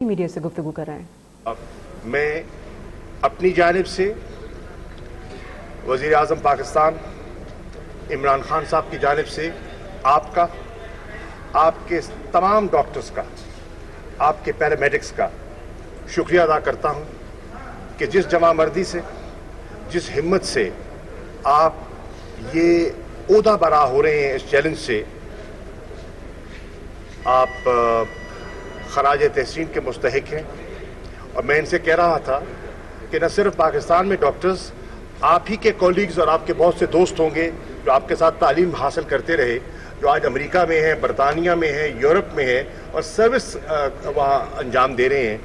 Media سے گفتگو کر رہے ہیں. میں اپنی جانب سے وزیر اعظم پاکستان عمران خان صاحب کی جانب سے آپ کا، آپ کے تمام ڈاکٹرز کا، آپ کے پیرامیڈکس کا شکریہ ادا کرتا ہوں کہ جس جمع مردی سے، جس ہمت سے آپ یہ عہدہ برا ہو رہے ہیں، اس چیلنج سے آپ خراج تحسین کے مستحق ہیں. اور میں ان سے کہہ رہا تھا کہ نہ صرف پاکستان میں ڈاکٹرز، آپ ہی کے کولیگز اور آپ کے بہت سے دوست ہوں گے جو آپ کے ساتھ تعلیم حاصل کرتے رہے، جو آج امریکہ میں ہیں، برطانیہ میں ہیں، یورپ میں ہیں اور سروس وہاں انجام دے رہے ہیں.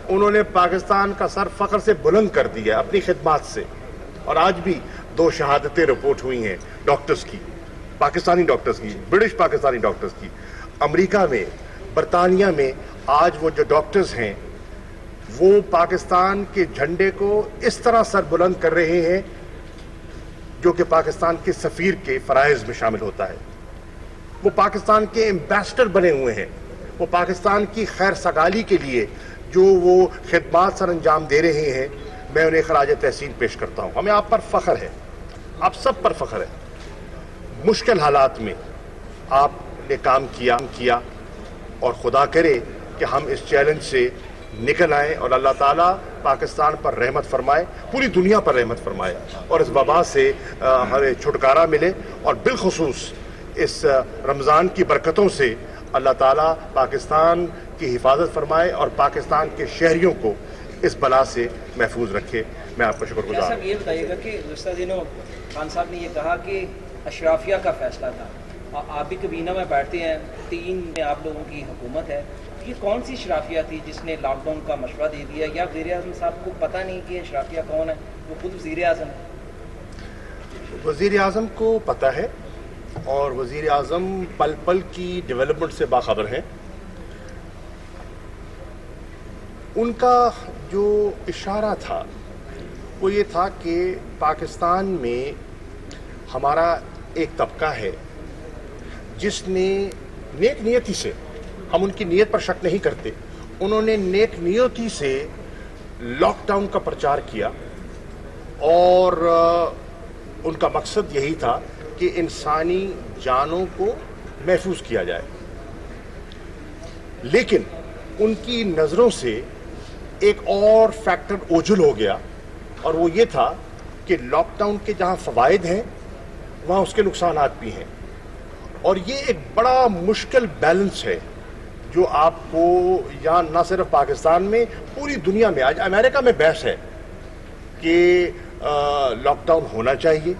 انہوں نے پاکستان کا سر فخر سے بلند کر دیا اپنی خدمات سے. اور آج بھی 2 شہادتیں رپورٹ ہوئی ہیں ڈاکٹرز کی، پاکستانی ڈاکٹرز کی، برٹش پاکستانی ڈاکٹرز کی. امریکہ میں، برطانیہ میں آج وہ جو ڈاکٹرز ہیں وہ پاکستان کے جھنڈے کو اس طرح سر بلند کر رہے ہیں جو کہ پاکستان کے سفیر کے فرائض میں شامل ہوتا ہے. وہ پاکستان کے ایمبیسڈر بنے ہوئے ہیں. وہ پاکستان کی خیر سگالی کے لیے جو وہ خدمات سر انجام دے رہے ہیں، میں انہیں خراج تحسین پیش کرتا ہوں. ہمیں آپ پر فخر ہے، آپ سب پر فخر ہے. مشکل حالات میں آپ نے کام کیا اور خدا کرے کہ ہم اس چیلنج سے نکل آئیں اور اللہ تعالیٰ پاکستان پر رحمت فرمائے، پوری دنیا پر رحمت فرمائے اور اس وبا سے ہمیں چھٹکارا ملے. اور بالخصوص اس رمضان کی برکتوں سے اللہ تعالیٰ پاکستان کی حفاظت فرمائے اور پاکستان کے شہریوں کو اس بلا سے محفوظ رکھے. میں آپ کا شکر گزار ہوں. صاحب یہ بتائیے گا کہ گزشتہ دنوں خان صاحب نے یہ کہا کہ اشرافیہ کا فیصلہ تھا. آپ بھی کابینہ میں بیٹھتے ہیں، 3 میں آپ لوگوں کی حکومت ہے. یہ کون سی اشرافیہ تھی جس نے لاک ڈاؤن کا مشورہ دے دیا، یا وزیر اعظم صاحب کو پتہ نہیں کہ اشرافیہ کون ہے؟ وہ خود وزیر اعظم ہے. وزیر اعظم کو پتہ ہے اور وزیر اعظم پل پل کی ڈیولپمنٹ سے باخبر ہیں. ان کا جو اشارہ تھا وہ یہ تھا کہ پاکستان میں ہمارا ایک طبقہ ہے جس نے نیک نیتی سے، ہم ان کی نیت پر شک نہیں کرتے، انہوں نے نیک نیتی سے لاک ڈاؤن کا پرچار کیا اور ان کا مقصد یہی تھا کہ انسانی جانوں کو محفوظ کیا جائے. لیکن ان کی نظروں سے ایک اور فیکٹر اوجھل ہو گیا اور وہ یہ تھا کہ لاک ڈاؤن کے جہاں فوائد ہیں وہاں اس کے نقصانات بھی ہیں. اور یہ ایک بڑا مشکل بیلنس ہے جو آپ کو یہاں نہ صرف پاکستان میں، پوری دنیا میں، آج امریکہ میں بحث ہے کہ لاک ڈاؤن ہونا چاہیے،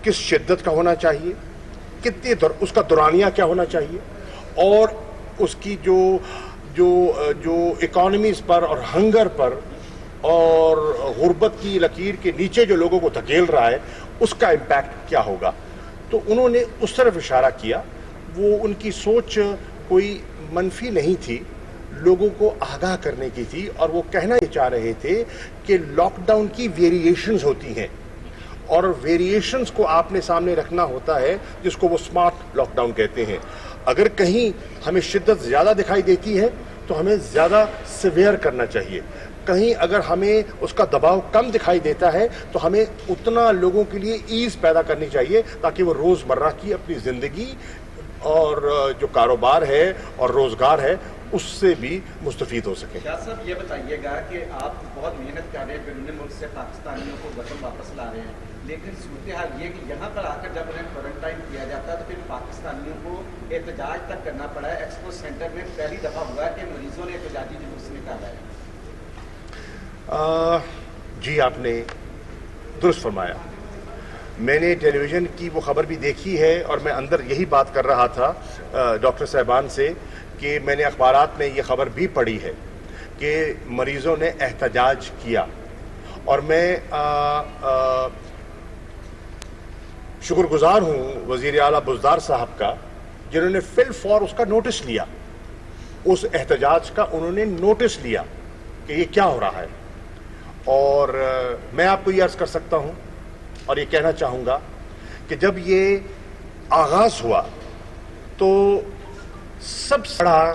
کس شدت کا ہونا چاہیے، کتنی اس کا دورانیہ کیا ہونا چاہیے، اور اس کی جو اکانومیز پر اور ہنگر پر اور غربت کی لکیر کے نیچے جو لوگوں کو دھکیل رہا ہے اس کا امپیکٹ کیا ہوگا. تو انہوں نے اس طرف اشارہ کیا. وہ ان کی سوچ کوئی منفی نہیں تھی، لوگوں کو آگاہ کرنے کی تھی، اور وہ کہنا یہ چاہ رہے تھے کہ لاک ڈاؤن کی ویریشنز ہوتی ہیں اور ویریشنز کو آپ نے سامنے رکھنا ہوتا ہے، جس کو وہ سمارٹ لاک ڈاؤن کہتے ہیں. اگر کہیں ہمیں شدت زیادہ دکھائی دیتی ہے تو ہمیں زیادہ سیویئر کرنا چاہیے. کہیں اگر ہمیں اس کا دباؤ کم دکھائی دیتا ہے تو ہمیں اتنا لوگوں کے لیے ایز پیدا کرنی چاہیے تاکہ وہ روزمرہ کی اپنی زندگی اور جو کاروبار ہے اور روزگار ہے اس سے بھی مستفید ہو سکیں. شاہ صاحب یہ بتائیے گا کہ آپ بہت محنت کر رہے ہیں، بیرون ملک سے پاکستانیوں کو وطن واپس لا رہے ہیں، لیکن صورتحال یہ کہ یہاں پر آ کر جب انہیں کوارنٹائن کیا جاتا ہے تو پھر پاکستانیوں کو احتجاج تک کرنا پڑا ہے. ایکسپو سینٹر میں پہلی دفعہ ہوا ہے کہ مریضوں نے احتجاجی جلوس نکالا ہے. جی آپ نے درست فرمایا. میں نے ٹیلی ویژن کی وہ خبر بھی دیکھی ہے اور میں اندر یہی بات کر رہا تھا ڈاکٹر صاحبان سے کہ میں نے اخبارات میں یہ خبر بھی پڑھی ہے کہ مریضوں نے احتجاج کیا. اور میں شکر گزار ہوں وزیر اعلیٰ بزدار صاحب کا جنہوں نے فل فور اس کا نوٹس لیا، اس احتجاج کا انہوں نے نوٹس لیا کہ یہ کیا ہو رہا ہے. اور میں آپ کو یہ عرض کر سکتا ہوں اور یہ کہنا چاہوں گا کہ جب یہ آغاز ہوا تو سب سے بڑا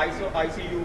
ICU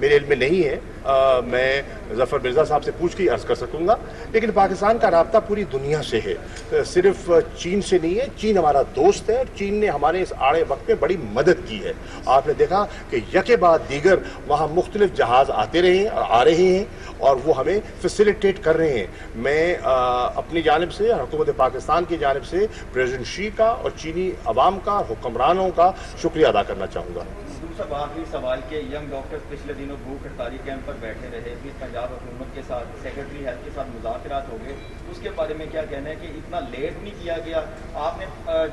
میرے علم میں نہیں ہے. میں ظفر مرزا صاحب سے پوچھ کے عرض کر سکوں گا. لیکن پاکستان کا رابطہ پوری دنیا سے ہے, صرف چین سے نہیں ہے. چین ہمارا دوست ہے اور چین نے ہمارے اس آڑے وقت میں بڑی مدد کی ہے. آپ نے دیکھا کہ یکے بعد دیگر وہاں مختلف جہاز آتے رہے ہیں, آ رہے ہیں اور وہ ہمیں فیسیلیٹیٹ کر رہے ہیں. میں اپنی جانب سے, حکومت پاکستان کی جانب سے پریزیڈنٹ شی کا اور چینی عوام کا, حکمرانوں کا شکریہ ادا کرنا چاہوں گا. دوسرا آخری سوال کہ ینگ ڈاکٹرز پچھلے دنوں بھوک ہڑتالی کیمپ پر بیٹھے رہے, پھر پنجاب حکومت کے ساتھ سیکرٹری ہیلتھ کے ساتھ مذاکرات ہو گئے, اس کے بارے میں کیا کہنا ہے کہ اتنا لیٹ نہیں کیا گیا؟ آپ نے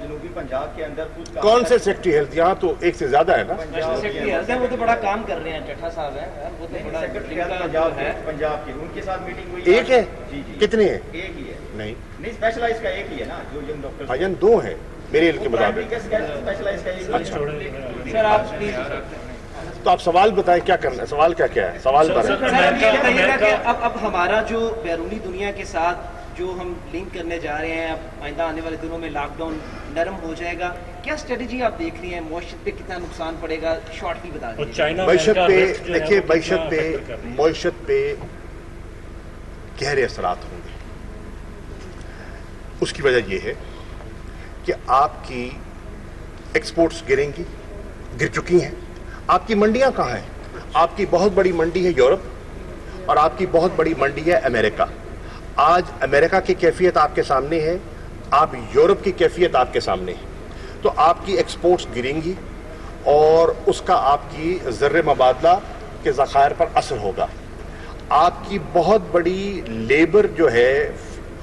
جنوبی پنجاب کے اندر کچھ کون سے سیکرٹری ہیلتھ؟ یہاں تو ایک سے زیادہ ہے نا. سیکرٹری ہیلتھ ہے, وہ تو بڑا کام کر رہے ہیں, چٹھا صاحب ہیں, وہ تو بڑا سیکرٹری ہیلتھ پنجاب کے, ان کے ساتھ میٹنگ ہوئی. ایک ہے؟ جی جی. کتنے ہیں؟ ایک ہی ہے. نہیں اسپیشلائز کا ایک ہی ہے نا, جو ینگ ڈاکٹر بھائی دو ہیں میرے علم کے مطابق. اسپیشلائز کا ایک. سر آپ پلیز تو آپ سوال بتائیں کیا کرنا ہے, سوال کیا کیا ہے, سوال بتائیں. اب ہمارا جو بیرونی دنیا کے ساتھ جو ہم لنک کرنے جا رہے ہیں, اب آئندہ آنے والے دنوں میں لاک ڈاؤن نرم ہو جائے گا, کیا اسٹریٹجی آپ دیکھ رہی ہیں؟ معیشت پہ کتنا نقصان پڑے گا, شارٹلی بتا دیں. معیشت پہ دیکھیے, معیشت پہ گہرے اثرات ہوں گے. اس کی وجہ یہ ہے کہ آپ کی ایکسپورٹس گریں گی, گر چکی ہیں. آپ کی منڈیاں کہاں ہیں؟ آپ کی بہت بڑی منڈی ہے یورپ اور آپ کی بہت بڑی منڈی ہے امریکہ. آج امریکہ کی کیفیت آپ کے سامنے ہے, آپ یورپ کی کیفیت آپ کے سامنے ہے. تو آپ کی ایکسپورٹس گریں گی اور اس کا آپ کی زر مبادلہ کے ذخائر پر اثر ہوگا. آپ کی بہت بڑی لیبر جو ہے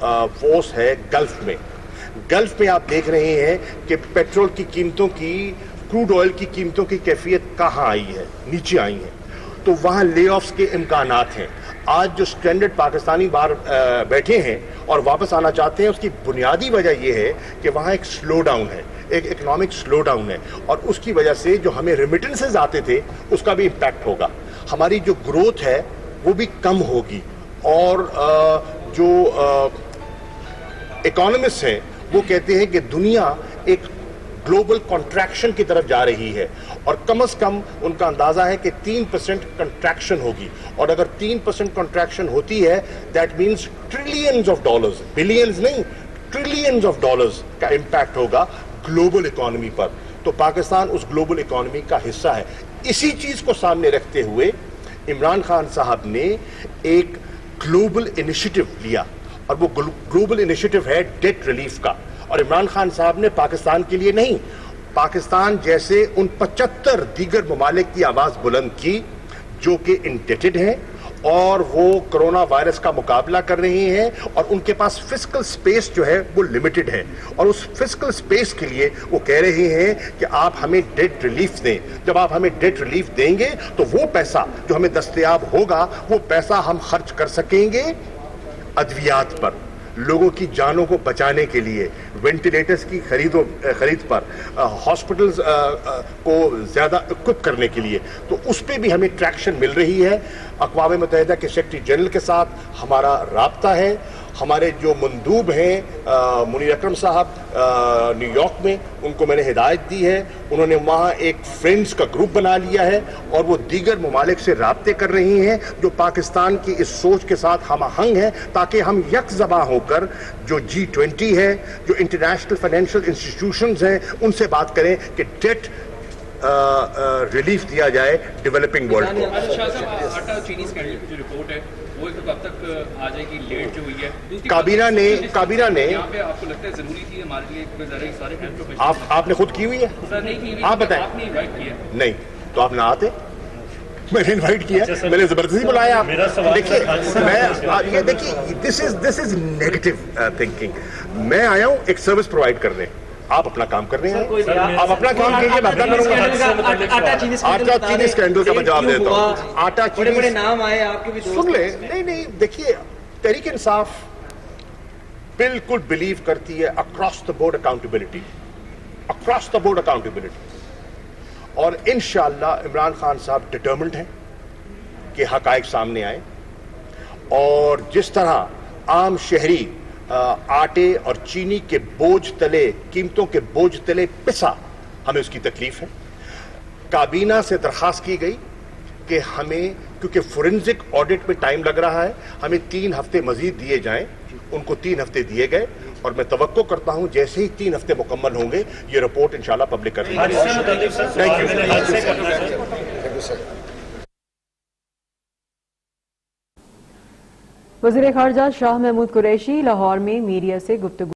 فورس ہے گلف میں. گلف میں آپ دیکھ رہے ہیں کہ پیٹرول کی قیمتوں کی, کروڈ آئل کی قیمتوں کی کیفیت کہاں آئی ہے, نیچے آئی ہیں. تو وہاں لے آفس کے امکانات ہیں. آج جو سٹینڈرڈ پاکستانی باہر بیٹھے ہیں اور واپس آنا چاہتے ہیں, اس کی بنیادی وجہ یہ ہے کہ وہاں ایک سلو ڈاؤن ہے, ایک اکنامک سلو ڈاؤن ہے, اور اس کی وجہ سے جو ہمیں ریمیٹنسز آتے تھے اس کا بھی امپیکٹ ہوگا. ہماری جو گروتھ ہے وہ بھی کم ہوگی, اور جو اکانومسٹ ہیں وہ کہتے ہیں کہ دنیا ایک گلوبل کنٹریکشن کی طرف جا رہی ہے, اور کم از کم ان کا اندازہ ہے کہ 3% کنٹریکشن ہوگی. اور اگر 3% کنٹریکشن ہوتی ہے, that means trillions of dollars, billions نہیں, ٹریلینز آف ڈالرز کا امپیکٹ ہوگا گلوبل اکانومی پر. تو پاکستان اس گلوبل اکانومی کا حصہ ہے. اسی چیز کو سامنے رکھتے ہوئے عمران خان صاحب نے ایک گلوبل انیشیٹو لیا, اور وہ گلوبل انیشیٹو ہے ڈیٹ ریلیف کا. اور عمران خان صاحب نے پاکستان کے لیے نہیں, پاکستان جیسے ان 75 دیگر ممالک کی آواز بلند کی جو کہ انڈیٹڈ ہیں اور وہ کرونا وائرس کا مقابلہ کر رہے ہیں, اور ان کے پاس فسکل سپیس جو ہے وہ لمیٹڈ ہے. اور اس فسکل سپیس کے لیے وہ کہہ رہے ہیں کہ آپ ہمیں ڈیٹ ریلیف دیں. جب آپ ہمیں ڈیٹ ریلیف دیں گے تو وہ پیسہ جو ہمیں دستیاب ہوگا, وہ پیسہ ہم خرچ کر سکیں گے ادویات پر, لوگوں کی جانوں کو بچانے کے لیے, وینٹیلیٹرز کی خرید پر, ہاسپٹلز کو زیادہ اکوپ کرنے کے لیے. تو اس پہ بھی ہمیں ٹریکشن مل رہی ہے. اقوام متحدہ کے سیکرٹری جنرل کے ساتھ ہمارا رابطہ ہے. ہمارے جو مندوب ہیں منیر اکرم صاحب نیو یارک میں, ان کو میں نے ہدایت دی ہے, انہوں نے وہاں ایک فرینڈز کا گروپ بنا لیا ہے, اور وہ دیگر ممالک سے رابطے کر رہی ہیں جو پاکستان کی اس سوچ کے ساتھ ہم آہنگ ہیں, تاکہ ہم یک زباں ہو کر جو G20 ہے, جو انٹرنیشنل فائنینشیل انسٹیٹیوشنز ہیں, ان سے بات کریں کہ ڈیٹ ریلیف دیا جائے ڈیولپنگ ورلڈ کو. آٹا چینی اسکینڈل کی جو رپورٹ ہے وہ کب تک آ جائے گی؟ لیٹ جو ہوئی ہے کابینہ نے یہاں پہ آپ کو لگتا ہے ضروری تھی ہمارے لیے سارے آپ نے خود کی ہوئی ہے؟ سر نہیں کی ہوئی, آپ بتائیں. آپ نے انوائٹ کیا نہیں تو آپ نہ آتے, میں نے انوائٹ کیا, میں نے زبردستی بلایا. دیکھیے دس از نیگیٹو تھنکنگ. میں آیا ہوں ایک سروس پرووائڈ کرنے, آپ اپنا کام کر رہے ہیں, آپ اپنا کام کیجیے, میں اپنا کروں گا. آٹا چینی اسکینڈل کا میں جواب دیتا ہوں. آٹا چینی بڑے نام آئے آپ کے بھی, سن لیں. نہیں دیکھیے, تحریک انصاف بالکل بلیو کرتی ہے across the board accountability, across the board accountability. اور انشاءاللہ عمران خان صاحب ڈٹرمنڈ ہیں کہ حقائق سامنے آئے, اور جس طرح عام شہری آٹے اور چینی کے بوجھ تلے, قیمتوں کے بوجھ تلے پسا, ہمیں اس کی تکلیف ہے. کابینہ سے درخواست کی گئی کہ ہمیں کیونکہ فورنزک آڈٹ میں ٹائم لگ رہا ہے, ہمیں 3 ہفتے مزید دیے جائیں. ان کو 3 ہفتے دیے گئے اور میں توقع کرتا ہوں جیسے ہی 3 ہفتے مکمل ہوں گے یہ رپورٹ انشاءاللہ پبلک کر دی جائے گی. وزیر خارجہ شاہ محمود قریشی لاہور میں میڈیا سے گفتگو